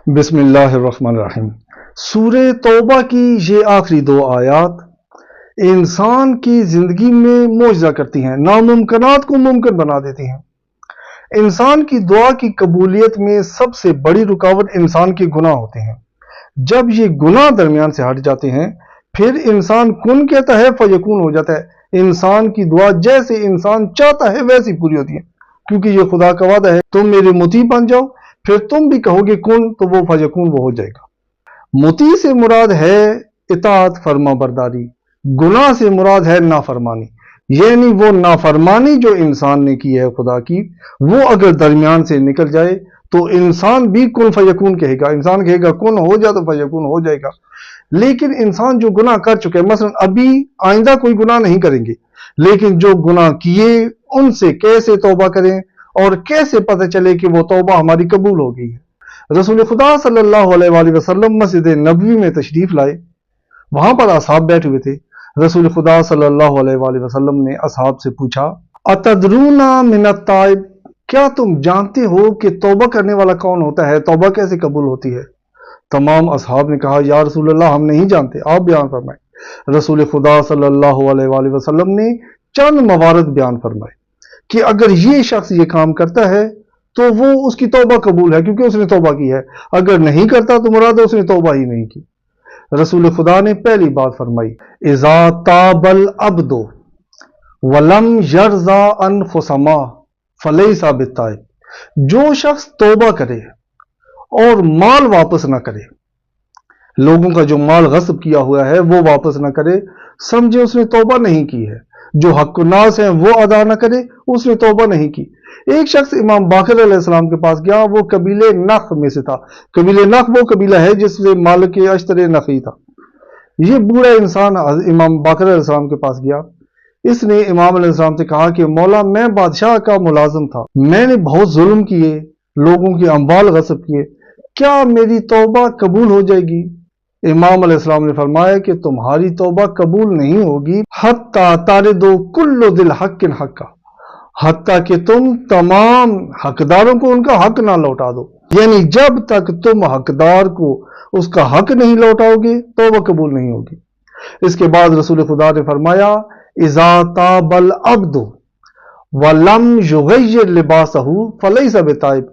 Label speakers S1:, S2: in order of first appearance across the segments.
S1: بسم اللہ الرحمن الرحیم۔ سورہ توبہ کی یہ آخری دو آیات انسان کی زندگی میں معجزہ کرتی ہیں، ناممکنات کو ممکن بنا دیتی ہیں۔ انسان کی دعا کی قبولیت میں سب سے بڑی رکاوٹ انسان کے گناہ ہوتے ہیں۔ جب یہ گناہ درمیان سے ہٹ جاتے ہیں پھر انسان کن کہتا ہے فیکون ہو جاتا ہے۔ انسان کی دعا جیسے انسان چاہتا ہے ویسی پوری ہوتی ہے، کیونکہ یہ خدا کا وعدہ ہے، تم میرے مطیع بن جاؤ، پھر تم بھی کہو گے کن تو وہ فیکون وہ ہو جائے گا۔ مطیع سے مراد ہے اطاعت، فرما برداری، گناہ سے مراد ہے نافرمانی، یعنی وہ نافرمانی جو انسان نے کی ہے خدا کی، وہ اگر درمیان سے نکل جائے تو انسان بھی کن فیکون کہے گا، انسان کہے گا کن ہو جا تو فیکون ہو جائے گا۔ لیکن انسان جو گناہ کر چکے ہیں، مثلا ابھی آئندہ کوئی گناہ نہیں کریں گے، لیکن جو گناہ کیے ان سے کیسے توبہ کریں اور کیسے پتہ چلے کہ وہ توبہ ہماری قبول ہو گئی ہے۔ رسول خدا صلی اللہ علیہ وآلہ وسلم مسجد نبوی میں تشریف لائے، وہاں پر اصحاب بیٹھے ہوئے تھے۔ رسول خدا صلی اللہ علیہ وآلہ وسلم نے اصحاب سے پوچھا اتدرون من التائب، کیا تم جانتے ہو کہ توبہ کرنے والا کون ہوتا ہے، توبہ کیسے قبول ہوتی ہے؟ تمام اصحاب نے کہا یا رسول اللہ ہم نہیں جانتے، آپ بیان فرمائیں۔ رسول خدا صلی اللہ علیہ وآلہ وسلم نے چند موارد بیان فرمائے کہ اگر یہ شخص یہ کام کرتا ہے تو وہ اس کی توبہ قبول ہے کیونکہ اس نے توبہ کی ہے، اگر نہیں کرتا تو مراد ہے اس نے توبہ ہی نہیں کی۔ رسول خدا نے پہلی بات فرمائی اذا تاب العبد ولم یرضى عن خصما فلیس بالتائب، جو شخص توبہ کرے اور مال واپس نہ کرے، لوگوں کا جو مال غصب کیا ہوا ہے وہ واپس نہ کرے، سمجھے اس نے توبہ نہیں کی ہے۔ جو حق الناس ہیں وہ ادا نہ کرے، اس نے توبہ نہیں کی۔ ایک شخص امام باقر علیہ السلام کے پاس گیا، وہ قبیلے نخ میں سے تھا۔ قبیلے نخ وہ قبیلہ ہے جس سے مالک اشتر نخی تھا۔ یہ بوڑھا انسان امام باقر علیہ السلام کے پاس گیا، اس نے امام علیہ السلام سے کہا کہ مولا میں بادشاہ کا ملازم تھا، میں نے بہت ظلم کیے، لوگوں کے اموال غصب کیے، کیا میری توبہ قبول ہو جائے گی؟ امام علیہ السلام نے فرمایا کہ تمہاری توبہ قبول نہیں ہوگی حتیٰ تاردو کل ذی الحق حقہ، حتیٰ کہ تم تمام حقداروں کو ان کا حق نہ لوٹا دو، یعنی جب تک تم حقدار کو اس کا حق نہیں لوٹاؤ گے توبہ قبول نہیں ہوگی۔ اس کے بعد رسول خدا نے فرمایا اذا تاب العبد ولم یغیر لباسہ فلیس بتائب،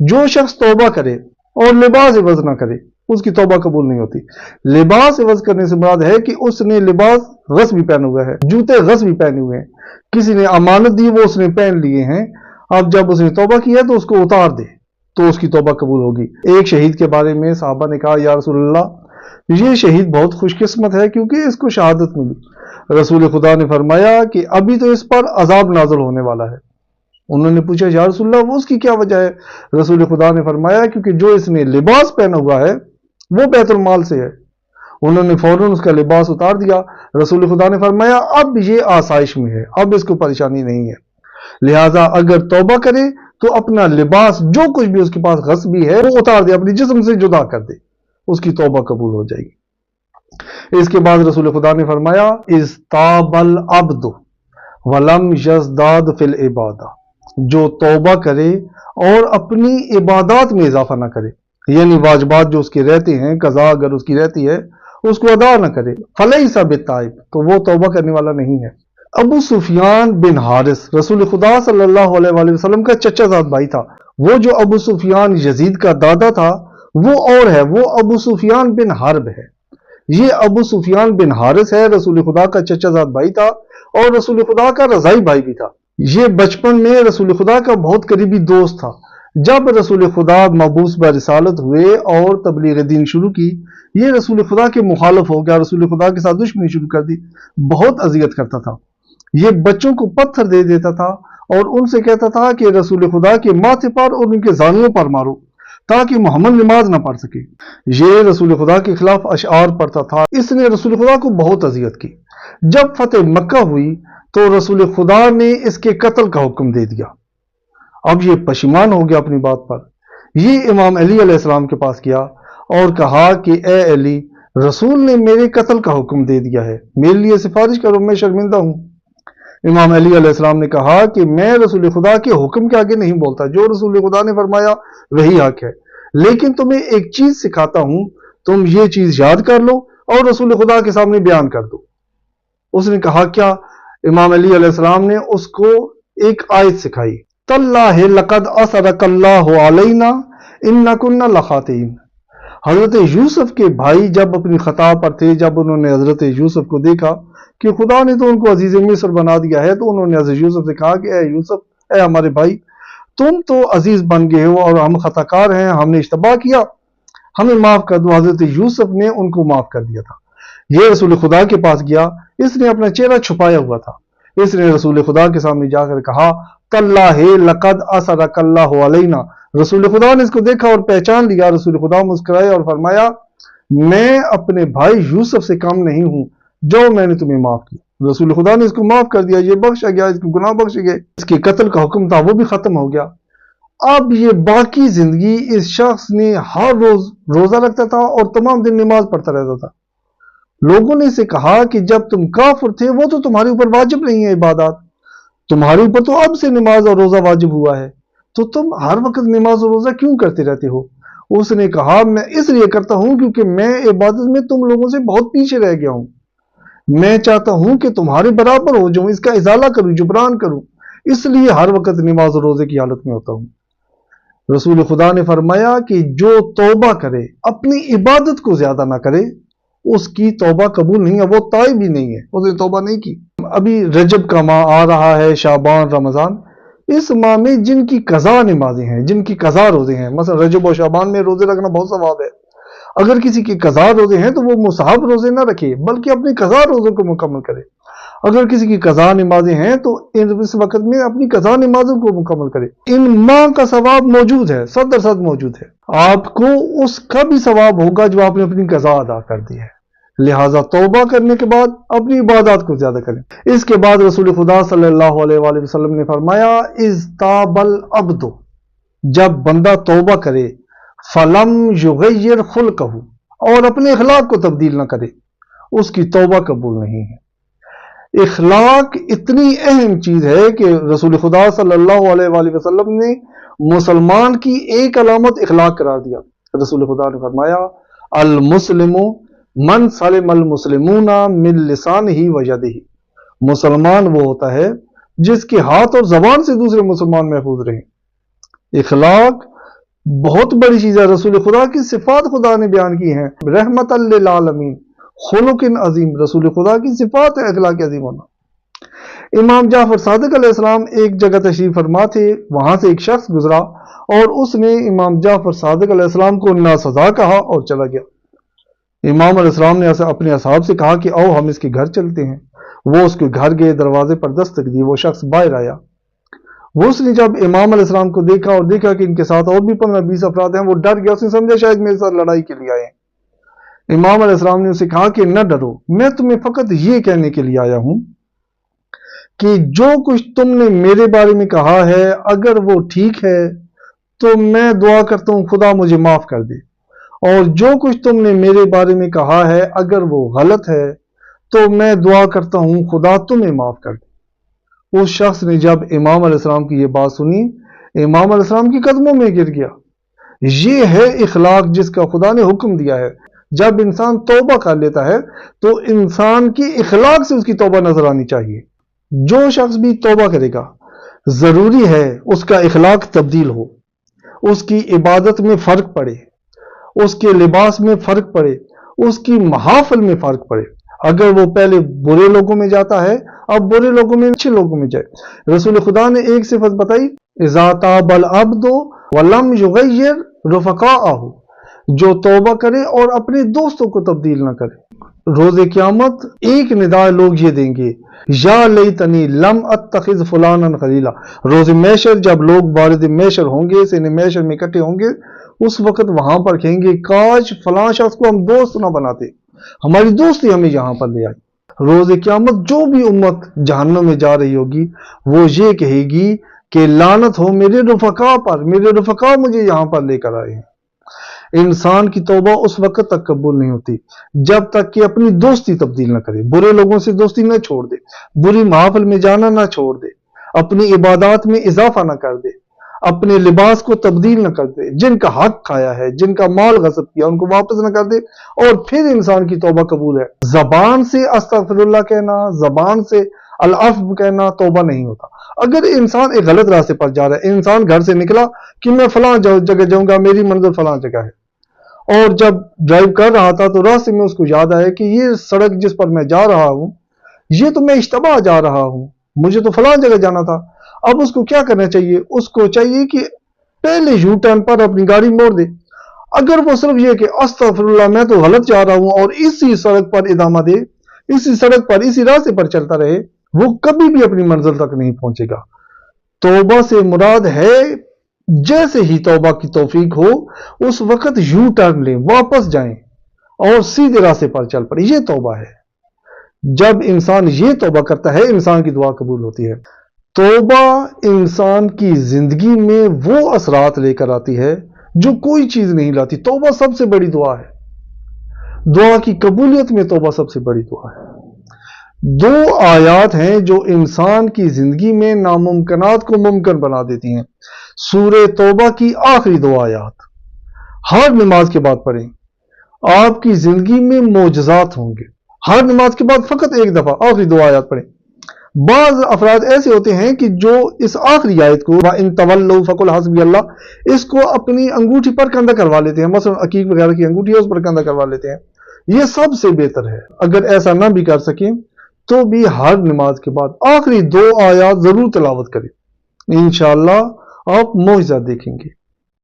S1: جو شخص توبہ کرے اور لباس عوض نہ کرے اس کی توبہ قبول نہیں ہوتی۔ لباس عوض کرنے سے مراد ہے کہ اس نے لباس غصبی پہنا ہوا ہے، جوتے غصبی پہنے ہوئے ہیں، کسی نے امانت دی وہ اس نے پہن لیے ہیں، اب جب اس نے توبہ کی ہے تو اس کو اتار دے تو اس کی توبہ قبول ہوگی۔ ایک شہید کے بارے میں صحابہ نے کہا یا رسول اللہ یہ شہید بہت خوش قسمت ہے کیونکہ اس کو شہادت ملی۔ رسول خدا نے فرمایا کہ ابھی تو اس پر عذاب نازل ہونے والا ہے۔ انہوں نے پوچھا یا رسول اللہ وہ اس کی کیا وجہ ہے؟ رسول خدا نے فرمایا کیونکہ جو اس نے لباس پہنا ہوا ہے وہ بیت المال سے ہے۔ انہوں نے فوراً اس کا لباس اتار دیا۔ رسول خدا نے فرمایا اب یہ آسائش میں ہے، اب اس کو پریشانی نہیں ہے، لہٰذا اگر توبہ کرے تو اپنا لباس جو کچھ بھی اس کے پاس غصبی ہے وہ اتار دے، اپنی جسم سے جدا کر دے، اس کی توبہ قبول ہو جائے گی۔ اس کے بعد رسول خدا نے فرمایا اذ تاب العبد ولم یزداد فی العبادہ، جو توبہ کرے اور اپنی عبادات میں اضافہ نہ کرے، یعنی واجبات جو اس کے رہتے ہیں، قضا اگر اس کی رہتی ہے اس کو ادا نہ کرے، فلیس بالتائب، تو وہ توبہ کرنے والا نہیں ہے۔ ابو سفیان بن حارث رسول خدا صلی اللہ علیہ وآلہ وسلم کا چچا زاد بھائی تھا۔ وہ جو ابو سفیان یزید کا دادا تھا وہ اور ہے، وہ ابو سفیان بن حرب ہے۔ یہ ابو سفیان بن حارث ہے، رسول خدا کا چچا زاد بھائی تھا اور رسول خدا کا رضائی بھائی بھی تھا۔ یہ بچپن میں رسول خدا کا بہت قریبی دوست تھا۔ جب رسول خدا مبعوث برسالت ہوئے اور تبلیغ دین شروع کی، یہ رسول خدا کے مخالف ہو گیا، رسول خدا کے ساتھ دشمنی شروع کر دی، بہت اذیت کرتا تھا۔ یہ بچوں کو پتھر دے دیتا تھا اور ان سے کہتا تھا کہ رسول خدا کے ماتھے پر اور ان کے زانوؤں پر مارو تاکہ محمد نماز نہ پڑھ سکے۔ یہ رسول خدا کے خلاف اشعار پڑھتا تھا۔ اس نے رسول خدا کو بہت اذیت کی۔ جب فتح مکہ ہوئی تو رسول خدا نے اس کے قتل کا حکم دے دیا۔ اب یہ پشیمان ہو گیا اپنی بات پر۔ یہ امام علی علیہ السلام کے پاس گیا اور کہا کہ اے علی، رسول نے میرے قتل کا حکم دے دیا ہے، میرے لیے سفارش کرو، میں شرمندہ ہوں۔ امام علی علیہ السلام نے کہا کہ میں رسول خدا کے حکم کے آگے نہیں بولتا، جو رسول خدا نے فرمایا وہی حق ہے۔ لیکن تمہیں ایک چیز سکھاتا ہوں، تم یہ چیز یاد کر لو اور رسول خدا کے سامنے بیان کر دو۔ اس نے کہا کیا؟ امام علی علیہ السلام نے اس کو ایک آیت سکھائی، تاللہ لقد اثرک اللہ علینا ان کنا لخاطئین۔ حضرت یوسف کے بھائی جب اپنی خطا پر تھے، جب انہوں نے حضرت یوسف کو دیکھا کہ خدا نے تو ان کو عزیز مصر بنا دیا ہے، تو انہوں نے حضرت یوسف سے کہا کہ اے یوسف، اے ہمارے بھائی، تم تو عزیز بن گئے ہو اور ہم خطا کار ہیں، ہم نے اشتباہ کیا، ہمیں معاف کر دو۔ حضرت یوسف نے ان کو معاف کر دیا تھا۔ یہ رسول خدا کے پاس گیا، اس نے اپنا چہرہ چھپایا ہوا تھا، اس نے رسول خدا کے سامنے جا کر کہا تاللہ لقد اثرک اللہ علینا۔ رسول خدا نے اس کو دیکھا اور پہچان لیا۔ رسول خدا مسکرائے اور فرمایا میں اپنے بھائی یوسف سے کم نہیں ہوں، جو میں نے تمہیں معاف کیا۔ رسول خدا نے اس کو معاف کر دیا، یہ بخشا گیا، اس کے گناہ بخشے گئے، اس کے قتل کا حکم تھا وہ بھی ختم ہو گیا۔ اب یہ باقی زندگی اس شخص نے ہر روز روزہ رکھتا تھا اور تمام دن نماز پڑھتا رہتا تھا۔ لوگوں نے اسے کہا کہ جب تم کافر تھے وہ تو تمہارے اوپر واجب نہیں ہے عبادات، تمہارے اوپر تو اب سے نماز اور روزہ واجب ہوا ہے، تو تم ہر وقت نماز اور روزہ کیوں کرتے رہتے ہو؟ اس نے کہا میں اس لیے کرتا ہوں کیونکہ میں عبادت میں تم لوگوں سے بہت پیچھے رہ گیا ہوں، میں چاہتا ہوں کہ تمہارے برابر ہو جاؤں، اس کا ازالہ کروں، جبران کروں، اس لیے ہر وقت نماز اور روزے کی حالت میں ہوتا ہوں۔ رسول خدا نے فرمایا کہ جو توبہ کرے، اپنی عبادت کو زیادہ نہ کرے، اس کی توبہ قبول نہیں ہے، وہ تائب بھی نہیں ہے، اس نے توبہ نہیں کی۔ ابھی رجب کا ماہ آ رہا ہے، شعبان، رمضان، اس ماہ میں جن کی قضا نمازیں ہیں، جن کی قضا روزے ہیں، مثلا رجب اور شعبان میں روزے رکھنا بہت ثواب ہے، اگر کسی کی قضا روزے ہیں تو وہ مستحب روزے نہ رکھے بلکہ اپنی قضا روزوں کو مکمل کرے۔ اگر کسی کی قضا نمازیں ہیں تو اس وقت میں اپنی قضا نمازوں کو مکمل کرے۔ ان ماہ کا ثواب موجود ہے، 100% موجود ہے، آپ کو اس کا بھی ثواب ہوگا جو آپ نے اپنی قضا ادا کر دی ہے، لہٰذا توبہ کرنے کے بعد اپنی عبادات کو زیادہ کریں۔ اس کے بعد رسول خدا صلی اللہ علیہ وآلہ وسلم نے فرمایا اذ تاب العبد، جب بندہ توبہ کرے، فلم یغیر خلقہ، اور اپنے اخلاق کو تبدیل نہ کرے، اس کی توبہ قبول نہیں ہے۔ اخلاق اتنی اہم چیز ہے کہ رسول خدا صلی اللہ علیہ وآلہ وسلم نے مسلمان کی ایک علامت اخلاق قرار دیا۔ رسول خدا نے فرمایا المسلم من سلم المسلمون من لسانہ و یدہ، مسلمان وہ ہوتا ہے جس کے ہاتھ اور زبان سے دوسرے مسلمان محفوظ رہیں۔ اخلاق بہت بڑی چیز ہے، رسول خدا کی صفات خدا نے بیان کی ہیں، رحمت للعالمین، خلق عظیم، رسول خدا کی صفات ہے اخلاق عظیم ہونا۔ امام جعفر صادق علیہ السلام ایک جگہ تشریف فرما تھے، وہاں سے ایک شخص گزرا اور اس نے امام جعفر صادق علیہ السلام کو ناسزا کہا اور چلا گیا۔ امام علیہ السلام نے اپنے اصحاب سے کہا کہ آؤ ہم اس کے گھر چلتے ہیں۔ وہ اس کے گھر گئے، دروازے پر دستک دی، وہ شخص باہر آیا۔ وہ اس نے جب امام علیہ السلام کو دیکھا اور دیکھا کہ ان کے ساتھ اور بھی 15-20 افراد ہیں، وہ ڈر گیا، اس نے سمجھا شاید میرے ساتھ لڑائی کے لیے آئے ہیں۔ امام علیہ السلام نے اسے کہا کہ نہ ڈرو، میں تمہیں فقط یہ کہنے کے لیے آیا ہوں کہ جو کچھ تم نے میرے بارے میں کہا ہے اگر وہ ٹھیک ہے تو میں دعا کرتا ہوں خدا مجھے معاف کر دے، اور جو کچھ تم نے میرے بارے میں کہا ہے اگر وہ غلط ہے تو میں دعا کرتا ہوں خدا تمہیں معاف کر دے۔ اس شخص نے جب امام علیہ السلام کی یہ بات سنی، امام علیہ السلام کے قدموں میں گر گیا۔ یہ ہے اخلاق جس کا خدا نے حکم دیا ہے۔ جب انسان توبہ کر لیتا ہے تو انسان کی اخلاق سے اس کی توبہ نظر آنی چاہیے۔ جو شخص بھی توبہ کرے گا ضروری ہے اس کا اخلاق تبدیل ہو، اس کی عبادت میں فرق پڑے، اس کے لباس میں فرق پڑے، اس کی محافل میں فرق پڑے۔ اگر وہ پہلے برے لوگوں میں جاتا ہے اب برے لوگوں میں اچھے لوگوں میں جائے۔ رسول خدا نے ایک صفت بتائی اذا تاب العبد ولم یغیر رفقاءہ، جو توبہ کرے اور اپنے دوستوں کو تبدیل نہ کرے۔ روز قیامت ایک ندا لوگ یہ دیں گے یا لیتنی لم اتخذ فلانا خلیلا۔ روز محشر جب لوگ بارد محشر ہوں گے، سین محشر میں اکٹھے ہوں گے، اس وقت وہاں پر کہیں گے کاش فلاں شخص کو ہم دوست نہ بناتے، ہماری دوستی ہمیں یہاں پر لے آئی۔ روز قیامت جو بھی امت جہنم میں جا رہی ہوگی وہ یہ کہے گی کہ لعنت ہو میرے رفقا پر، میرے رفقا مجھے یہاں پر لے کر آئے ہیں۔ انسان کی توبہ اس وقت تک قبول نہیں ہوتی جب تک کہ اپنی دوستی تبدیل نہ کرے، برے لوگوں سے دوستی نہ چھوڑ دے، بری محافل میں جانا نہ چھوڑ دے، اپنی عبادات میں اضافہ نہ کر دے، اپنے لباس کو تبدیل نہ کر دے، جن کا حق کھایا ہے، جن کا مال غصب کیا ان کو واپس نہ کر دے، اور پھر انسان کی توبہ قبول ہے۔ زبان سے استغفر اللہ کہنا، زبان سے العفو کہنا توبہ نہیں ہوتا۔ اگر انسان ایک غلط راستے پر جا رہا ہے، انسان گھر سے نکلا کہ میں فلاں جگہ جاؤں گا، میری منزل فلاں جگہ ہے، اور جب ڈرائیو کر رہا تھا تو راستے میں اس کو یاد آیا کہ یہ سڑک جس پر میں جا رہا ہوں یہ تو میں اشتباہ جا رہا ہوں، مجھے تو فلاں جگہ جانا تھا۔ اب اس کو کیا کرنا چاہیے؟ اس کو چاہیے کہ پہلے یو ٹرن پر اپنی گاڑی موڑ دے۔ اگر وہ صرف یہ کہ استغفر اللہ میں تو غلط جا رہا ہوں اور اسی سڑک پر ادامہ دے، اسی سڑک پر اسی راستے پر چلتا رہے، وہ کبھی بھی اپنی منزل تک نہیں پہنچے گا۔ توبہ سے مراد ہے جیسے ہی توبہ کی توفیق ہو اس وقت یو ٹرن لیں، واپس جائیں اور سیدھے راستے پر چل پڑے، یہ توبہ ہے۔ جب انسان یہ توبہ کرتا ہے انسان کی دعا قبول ہوتی ہے۔ توبہ انسان کی زندگی میں وہ اثرات لے کر آتی ہے جو کوئی چیز نہیں لاتی۔ توبہ سب سے بڑی دعا ہے، دعا کی قبولیت میں توبہ سب سے بڑی دعا ہے۔ دو آیات ہیں جو انسان کی زندگی میں ناممکنات کو ممکن بنا دیتی ہیں۔ سورہ توبہ کی آخری دو آیات ہر نماز کے بعد پڑھیں، آپ کی زندگی میں معجزات ہوں گے۔ ہر نماز کے بعد فقط ایک دفعہ آخری دو آیات پڑھیں۔ بعض افراد ایسے ہوتے ہیں کہ جو اس آخری آیت کو وَإِن تَوَلَّوْا فَقُلْ حَسْبِيَ اللَّهُ اس کو اپنی انگوٹھی پر کندہ کروا لیتے ہیں، مثلا عقیق وغیرہ کی انگوٹھی ہے اس پر کندہ کروا لیتے ہیں۔ یہ سب سے بہتر ہے۔ اگر ایسا نہ بھی کر سکیں تو بھی ہر نماز کے بعد آخری دو آیات ضرور تلاوت کریں، انشاءاللہ آپ معجزہ دیکھیں گے۔